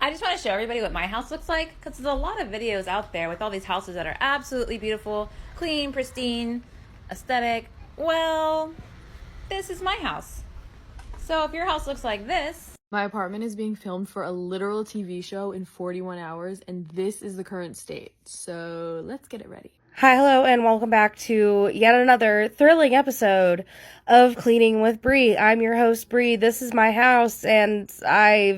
I just want to show everybody what my house looks like because there's a lot of videos out there with all these houses that are absolutely beautiful, clean, pristine, aesthetic. Well, this is my house. So if your house looks like this, My apartment is being filmed for a literal TV show in 41 hours, and this is the current state. So let's get it ready. Hi, hello, and welcome back to yet another thrilling episode of Cleaning with Bree. I'm your host, Bree. This is my house, and yeah.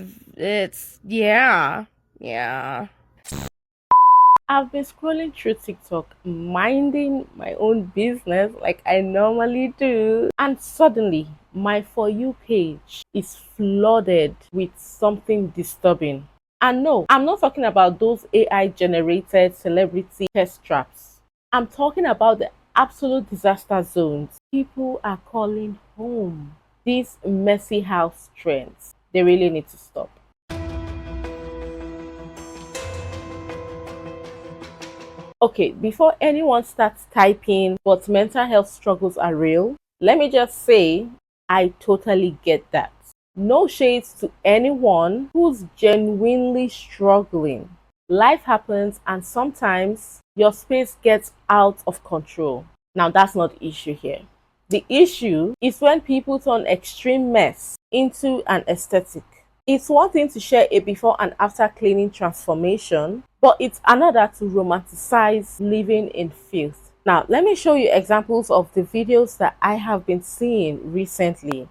I've been scrolling through TikTok, minding my own business like I normally do, and suddenly my For You page is flooded with something disturbing. And no, I'm not talking about those AI generated celebrity test traps. I'm talking about the absolute disaster zones people are calling home. These messy house trends, they really need to stop. Okay, before anyone starts typing, but mental health struggles are real, let me just say I totally get that. No shades to anyone who's genuinely struggling. Life happens, and sometimes your space gets out of control. Now, that's not the issue here. The issue is when people turn extreme mess into an aesthetic. It's one thing to share a before and after cleaning transformation, but it's another to romanticize living in filth. Now, let me show you examples of the videos that I have been seeing recently.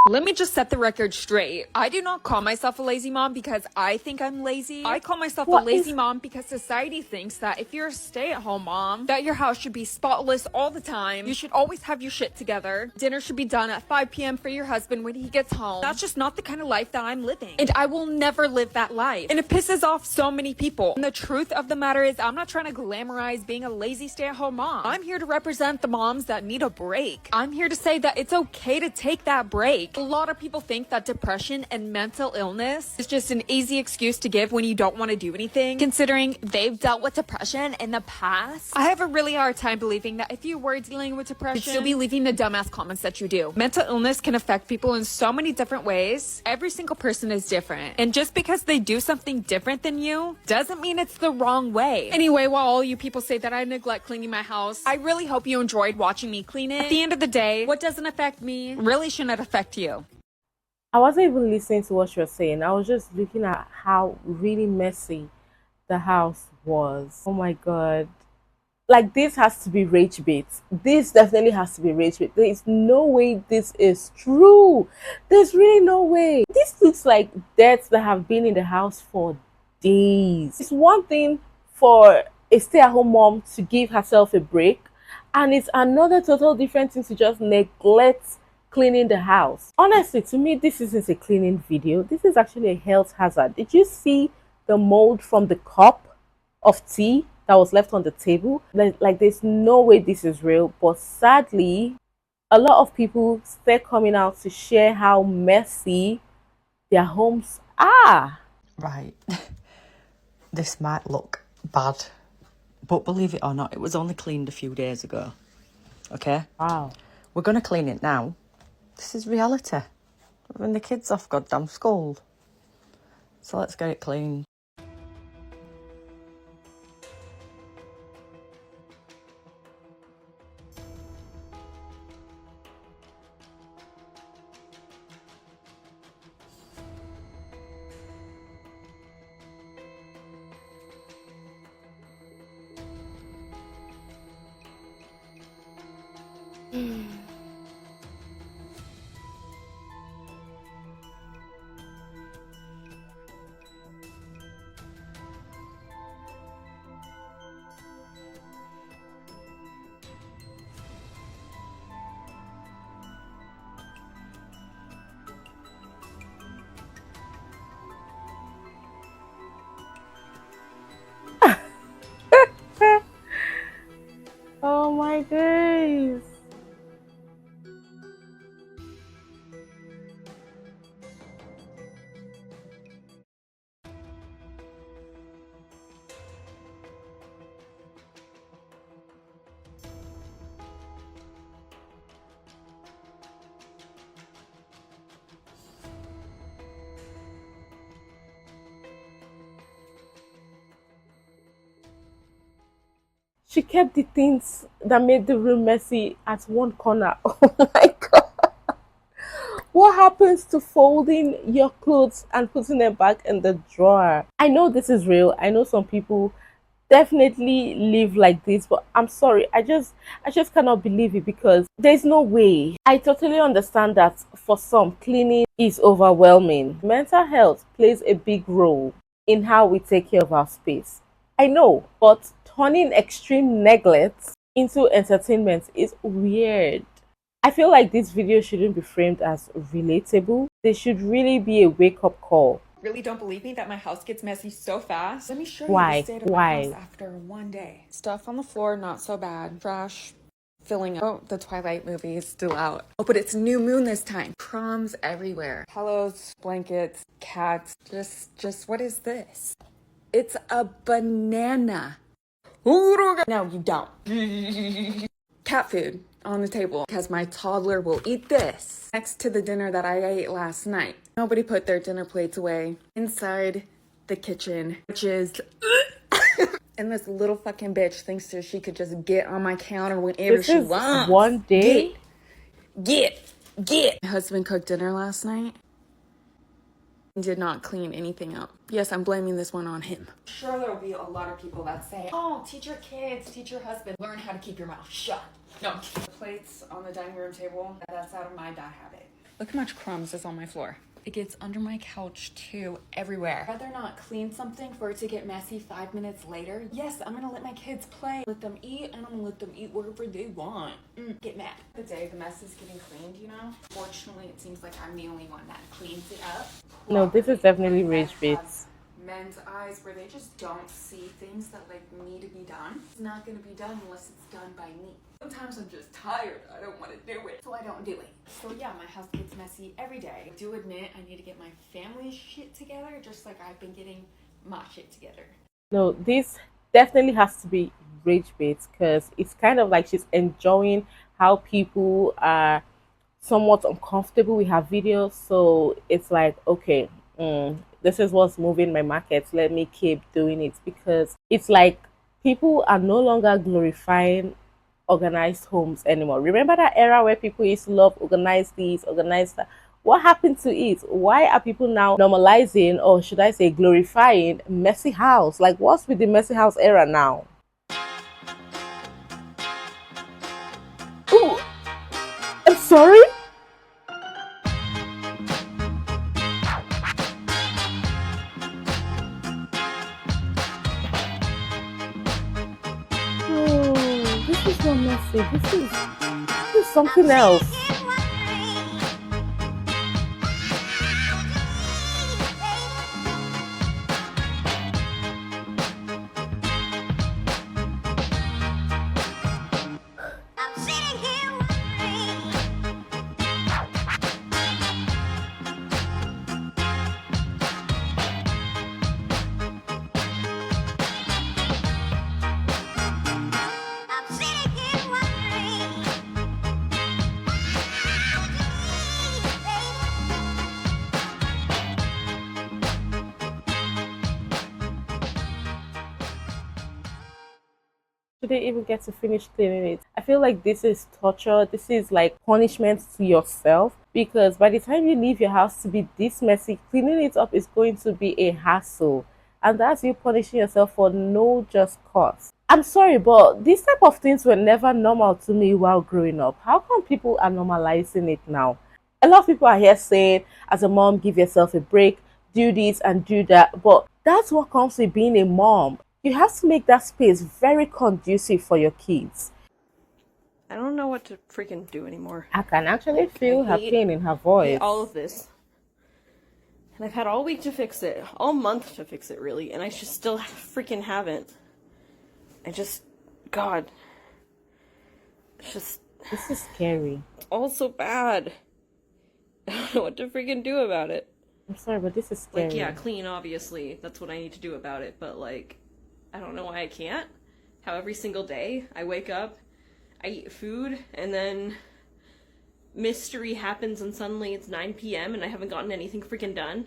Let me just set the record straight. I do not call myself a lazy mom because I think I'm lazy. I call myself a lazy mom because society thinks that if you're a stay-at-home mom, that your house should be spotless all the time. You should always have your shit together. Dinner should be done at 5 p.m. for your husband when he gets home. That's just not the kind of life that I'm living. And I will never live that life. And it pisses off so many people. And the truth of the matter is, I'm not trying to glamorize being a lazy stay-at-home mom. I'm here to represent the moms that need a break. I'm here to say that it's okay to take that break. A lot of people think that depression and mental illness is just an easy excuse to give when you don't want to do anything, considering they've dealt with depression in the past. I have a really hard time believing that if you were dealing with depression, you'd still be leaving the dumbass comments that you do. Mental illness can affect people in so many different ways. Every single person is different. And just because they do something different than you doesn't mean it's the wrong way. Anyway, while all you people say that I neglect cleaning my house, I really hope you enjoyed watching me clean it. At the end of the day, what doesn't affect me really shouldn't affect you. I wasn't even listening to what you were saying. I was just looking at how really messy the house was. Oh my god. Like, this has to be rage bait. This definitely has to be rage bait. There is no way this is true. There's really no way. This looks like deaths that have been in the house for days. It's one thing for a stay-at-home mom to give herself a break, and it's another total different thing to just neglect cleaning the house. Honestly, to me, this isn't a cleaning video. This is actually a health hazard. Did you see the mold from the cup of tea that was left on the table? Like, there's no way this is real. But sadly, a lot of people start coming out to share how messy their homes are. Right, this might look bad, but believe it or not, it was only cleaned a few days ago. Okay? Wow. We're going to clean it now. This is reality. When the kids off goddamn school. So let's get it cleaned. Oh my days. She kept the things that made the room messy at one corner. Oh my god. What happens to folding your clothes and putting them back in the drawer? I know this is real. I know some people definitely live like this, but I'm sorry. I just cannot believe it because there's no way. I totally understand that for some cleaning is overwhelming. Mental health plays a big role in how we take care of our space. I know, but turning extreme neglect into entertainment is weird. I feel like this video shouldn't be framed as relatable. They should really be a wake up call. Really don't believe me that my house gets messy so fast? Let me show you Why? the state of my house after one day. Stuff on the floor, not so bad. Trash filling up. Oh, the Twilight movie is still out. Oh, but it's new moon this time. Crumbs everywhere. Pillows, blankets, cats. Just what is this? It's a banana. No, you don't. Cat food on the table because my toddler will eat this next to the dinner that I ate last night. Nobody put their dinner plates away inside the kitchen, which is and this little fucking bitch thinks that she could just get on my counter whenever This she is wants. one day. Get. My husband cooked dinner last night. Did not clean anything up. Yes, I'm blaming this one on him. Sure, there will be a lot of people that say, oh, teach your kids, teach your husband, learn how to keep your mouth shut. No, the plates on the dining room table, that's out of my bad habit. Look how much crumbs is on my floor. It gets under my couch too, everywhere. I'd rather not clean something for it to get messy 5 minutes later. Yes, I'm gonna let my kids play, let them eat, and I'm gonna let them eat whatever they want. Get mad. The day the mess is getting cleaned, you know? Fortunately, it seems like I'm the only one that cleans it up. No, this is definitely rage bits. Men's eyes where they just don't see things that like need to be done. It's not gonna be done unless it's done by me. Sometimes I'm just tired. I don't want to do it, so I don't do it. So yeah, my house gets messy every day. I do admit I need to get my family shit together, just like I've been getting my shit together. No, this definitely has to be rage bait because it's kind of like she's enjoying how people are somewhat uncomfortable with her videos. So it's like, okay, this is what's moving my market. Let me keep doing it because it's like people are no longer glorifying organized homes anymore. Remember that era where people used to love organize these, organize that? What happened to it? Why are people now normalizing, or should I say glorifying, messy house? Like, what's with the messy house era now? Ooh, I'm sorry? Oh, this is not messy. This is something else. Should they even get to finish cleaning it? I feel like this is torture. This is like punishment to yourself because by the time you leave your house to be this messy, cleaning it up is going to be a hassle. And that's you punishing yourself for no just cause. I'm sorry, but these type of things were never normal to me while growing up. How come people are normalizing it now? A lot of people are here saying, as a mom, give yourself a break, do this and do that. But that's what comes with being a mom. You have to make that space very conducive for your kids. I don't know what to freaking do anymore. I can actually feel her hate- pain in her I voice. hate all of this. And I've had all week to fix it. All month to fix it, really. And I just still freaking haven't. God. It's just This is scary. all so bad. I don't know what to freaking do about it. I'm sorry, but this is scary. Like, yeah, clean, obviously. That's what I need to do about it. But, like, I don't know why I can't. How every single day I wake up, I eat food, and then mystery happens and suddenly it's 9 p.m. and I haven't gotten anything freaking done.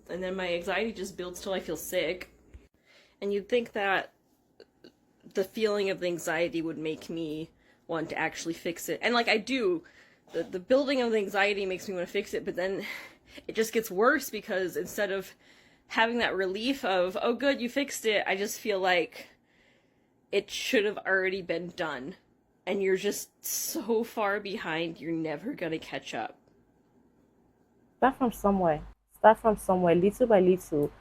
And then my anxiety just builds till I feel sick. And you'd think that the feeling of the anxiety would make me want to actually fix it. And like I do, the building of the anxiety makes me want to fix it, but then it just gets worse because instead of having that relief of, oh good, you fixed it, I just feel like it should have already been done. And you're just so far behind, you're never gonna catch up. Start from somewhere. Start from somewhere. Little by little,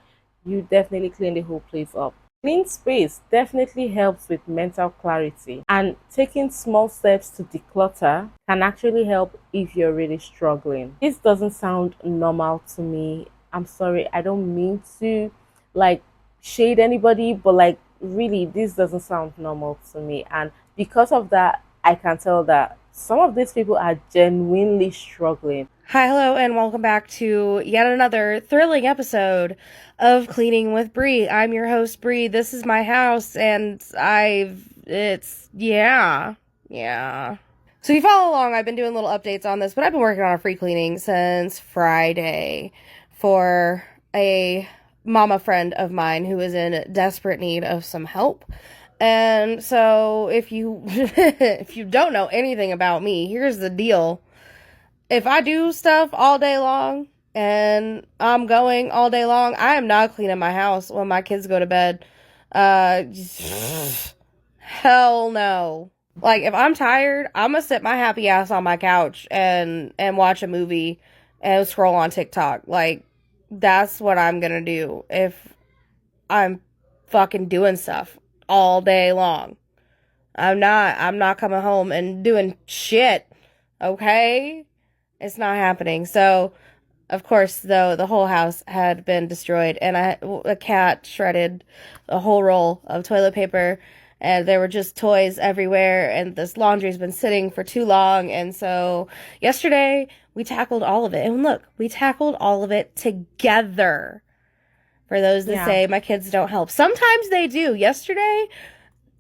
you definitely clean the whole place up. Clean space definitely helps with mental clarity, and taking small steps to declutter can actually help if you're really struggling. This doesn't sound normal to me. I'm sorry, I don't mean to like shade anybody, but like really, this doesn't sound normal to me. And because of that, I can tell that some of these people are genuinely struggling. Hi, hello, and welcome back to yet another thrilling episode of Cleaning with Bree. I'm your host, Bree. This is my house, and yeah. So if you follow along, I've been doing little updates on this, but I've been working on a free cleaning since Friday for a mama friend of mine who is in desperate need of some help. And so if you if you don't know anything about me, here's the deal. If I do stuff all day long and I'm going all day long, I am not cleaning my house when my kids go to bed. Hell no. Like, if I'm tired, I'm gonna sit my happy ass on my couch and watch a movie and scroll on TikTok. Like, that's what I'm gonna do if I'm fucking doing stuff all day long. I'm not coming home and doing shit, okay? It's not happening. So, of course, though, the whole house had been destroyed, and a cat shredded a whole roll of toilet paper, and there were just toys everywhere, and this laundry's been sitting for too long, and so yesterday, we tackled all of it. And look, we tackled all of it together. For those that say my kids don't help. Sometimes they do. Yesterday,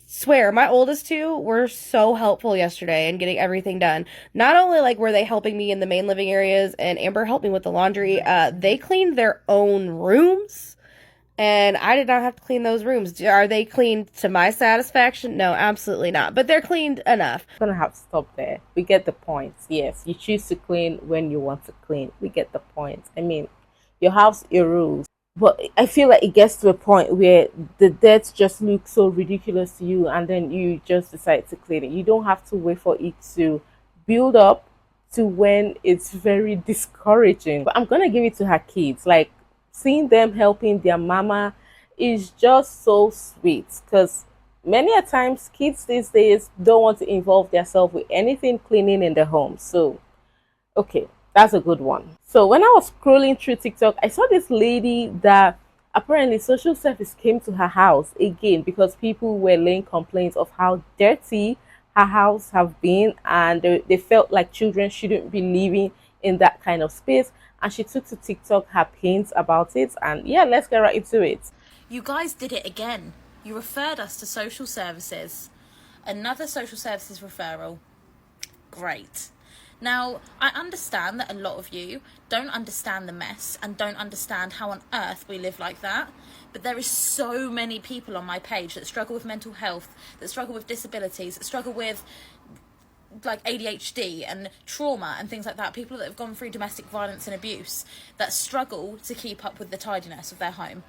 swear, my oldest two were so helpful yesterday in getting everything done. Not only like were they helping me in the main living areas, and Amber helped me with the laundry, they cleaned their own rooms, and I did not have to clean those rooms. Are they cleaned to my satisfaction? No, absolutely not. But they're cleaned enough. I'm gonna have to stop there. We get the point. Yes, you choose to clean when you want to clean. We get the point. I mean, your house, your rules. But I feel like it gets to a point where the dirt just looks so ridiculous to you, and then you just decide to clean it. You don't have to wait for it to build up to when it's very discouraging. But I'm gonna give it to her kids. Like, seeing them helping their mama is just so sweet, because many a times kids these days don't want to involve themselves with anything cleaning in the home. So, okay. That's a good one. So when I was scrolling through TikTok, I saw this lady that apparently social service came to her house again because people were laying complaints of how dirty her house have been, and they felt like children shouldn't be living in that kind of space. And she took to TikTok her pains about it. And yeah, let's get right into it. You guys did it again. You referred us to social services. Another social services referral. Great. Now, I understand that a lot of you don't understand the mess and don't understand how on earth we live like that, but there is so many people on my page that struggle with mental health, that struggle with disabilities, that struggle with like ADHD and trauma and things like that, people that have gone through domestic violence and abuse, that struggle to keep up with the tidiness of their home.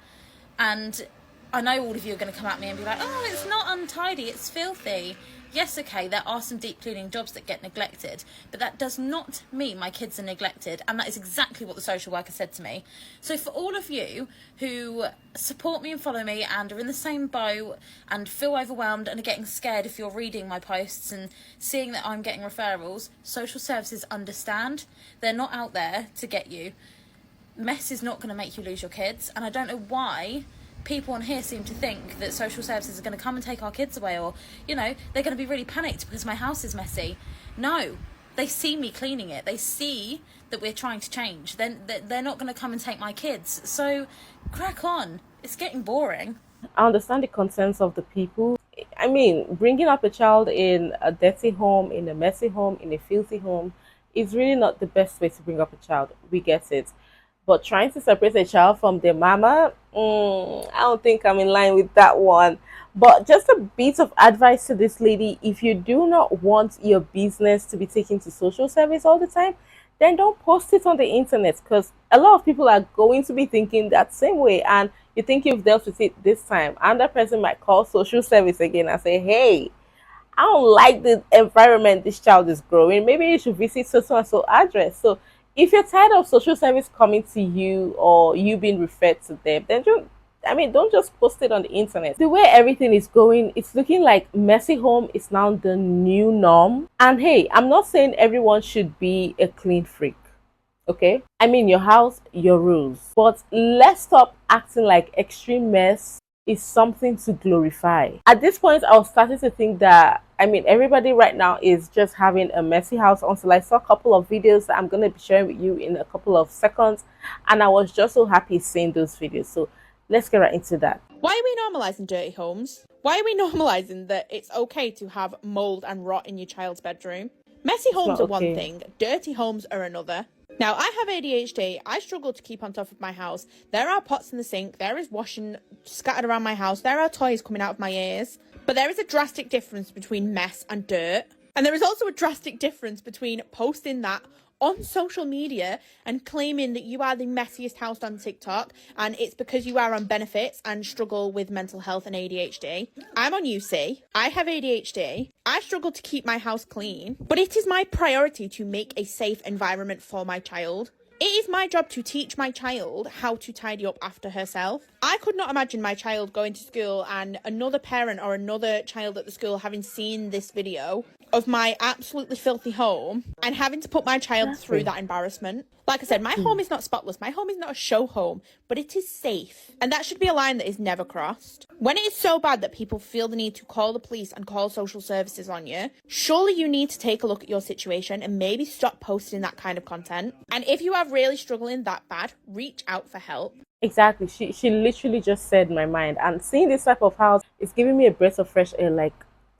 And I know all of you are going to come at me and be like, oh, it's not untidy, it's filthy. Yes, okay, there are some deep cleaning jobs that get neglected, but that does not mean my kids are neglected, and that is exactly what the social worker said to me. So for all of you who support me and follow me and are in the same boat and feel overwhelmed and are getting scared if you're reading my posts and seeing that I'm getting referrals, social services understand. They're not out there to get you. Mess is not going to make you lose your kids, and I don't know why people on here seem to think that social services are going to come and take our kids away, or, you know, they're going to be really panicked because my house is messy. No, they see me cleaning it. They see that we're trying to change. Then they're not going to come and take my kids. So crack on. It's getting boring. I understand the concerns of the people. I mean, bringing up a child in a dirty home, in a messy home, in a filthy home is really not the best way to bring up a child. We get it. But trying to separate a child from their mama, I don't think I'm in line with that one. But just a bit of advice to this lady: if you do not want your business to be taken to social service all the time, then don't post it on the internet, because a lot of people are going to be thinking that same way. And you think you've dealt with it this time, and that person might call social service again and say, hey, I don't like the environment this child is growing. Maybe you should visit so and so address. So if you're tired of social service coming to you or you being referred to them, then don't just post it on the internet. The way everything is going, it's looking like messy home is now the new norm. And hey, I'm not saying everyone should be a clean freak. Okay? I mean, your house, your rules. But let's stop acting like extreme mess is something to glorify. At this point, I was starting to think that, I mean, everybody right now is just having a messy house, until I saw a couple of videos that I'm going to be sharing with you in a couple of seconds. And I was just so happy seeing those videos. So let's get right into that. Why are we normalising dirty homes? Why are we normalising that it's okay to have mould and rot in your child's bedroom? Messy homes are one thing, dirty homes are another. Now, I have ADHD. I struggle to keep on top of my house. There are pots in the sink. There is washing scattered around my house. There are toys coming out of my ears. But there is a drastic difference between mess and dirt. And there is also a drastic difference between posting that on social media and claiming that you are the messiest house on TikTok and it's because you are on benefits and struggle with mental health and ADHD. I'm on UC. I have ADHD. I struggle to keep my house clean, but it is my priority to make a safe environment for my child. It is my job to teach my child how to tidy up after herself. I could not imagine my child going to school and another parent or another child at the school having seen this video of my absolutely filthy home and having to put my child through that embarrassment. Like I said, my home is not spotless. My home is not a show home, but it is safe. And that should be a line that is never crossed. When it is so bad that people feel the need to call the police and call social services on you, surely you need to take a look at your situation and maybe stop posting that kind of content. And if you are really struggling that bad, reach out for help. Exactly. She literally just said my mind. And seeing this type of house is giving me a breath of fresh air. Like,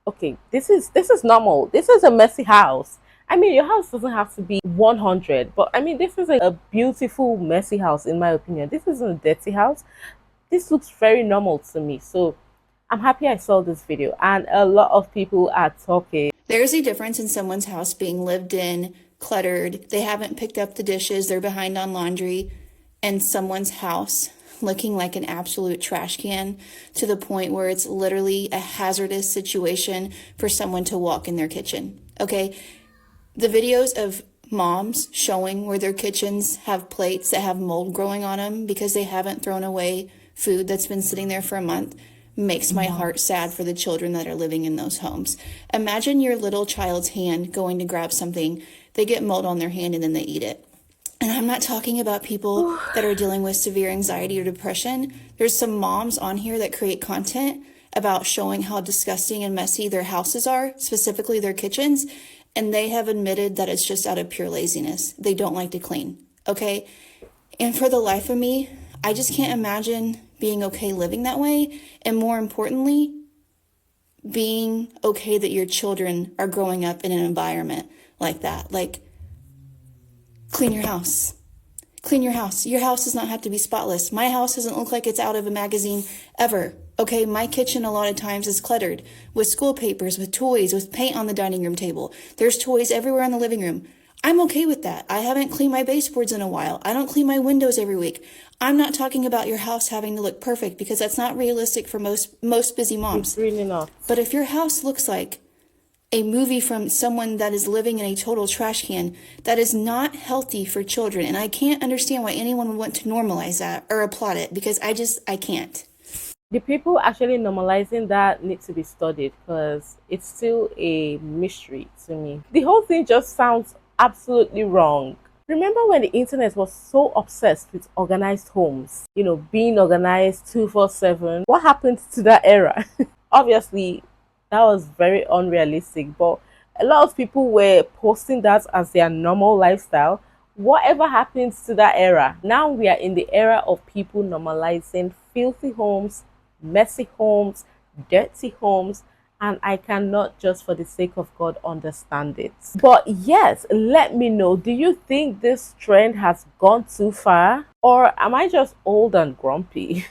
okay, this is normal. This is a messy house. I mean, your house doesn't have to be 100, but I mean, this is a beautiful, messy house, in my opinion. This isn't a dirty house. This looks very normal to me. So I'm happy I saw this video, and a lot of people are talking. There's a difference in someone's house being lived in, cluttered, they haven't picked up the dishes, they're behind on laundry, and someone's house looking like an absolute trash can to the point where it's literally a hazardous situation for someone to walk in their kitchen. Okay? The videos of moms showing where their kitchens have plates that have mold growing on them because they haven't thrown away food that's been sitting there for a month makes my heart sad for the children that are living in those homes. Imagine your little child's hand going to grab something, they get mold on their hand and then they eat it. And I'm not talking about people that are dealing with severe anxiety or depression. There's some moms on here that create content about showing how disgusting and messy their houses are, specifically their kitchens. And they have admitted that it's just out of pure laziness. They don't like to clean, okay? And for the life of me, I just can't imagine being okay living that way. And more importantly, being okay that your children are growing up in an environment like that. Like, clean your house. Clean your house. Your house does not have to be spotless. My house doesn't look like it's out of a magazine ever. Okay, my kitchen a lot of times is cluttered with school papers, with toys, with paint on the dining room table. There's toys everywhere in the living room. I'm okay with that. I haven't cleaned my baseboards in a while. I don't clean my windows every week. I'm not talking about your house having to look perfect because that's not realistic for most busy moms. It's really not. But if your house looks like a movie from someone that is living in a total trash can, that is not healthy for children. And I can't understand why anyone would want to normalize that or applaud it because I can't. The people actually normalizing that need to be studied because it's still a mystery to me. The whole thing just sounds absolutely wrong. Remember when the internet was so obsessed with organized homes, being organized 24/7? What happened to that era? Obviously, that was very unrealistic, but a lot of people were posting that as their normal lifestyle. Whatever happens to that era? Now we are in the era of people normalizing filthy homes, messy homes, dirty homes, and I cannot, just for the sake of God, understand it. But yes, let me know, do you think this trend has gone too far, or am I just old and grumpy?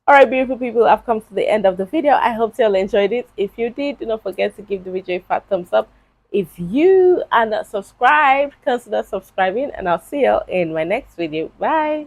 All right, beautiful people, I've come to the end of the video. I hope you all enjoyed it. If you did, do not forget to give the video a fat thumbs up. If you are not subscribed, consider subscribing, and I'll see you in my next video. Bye.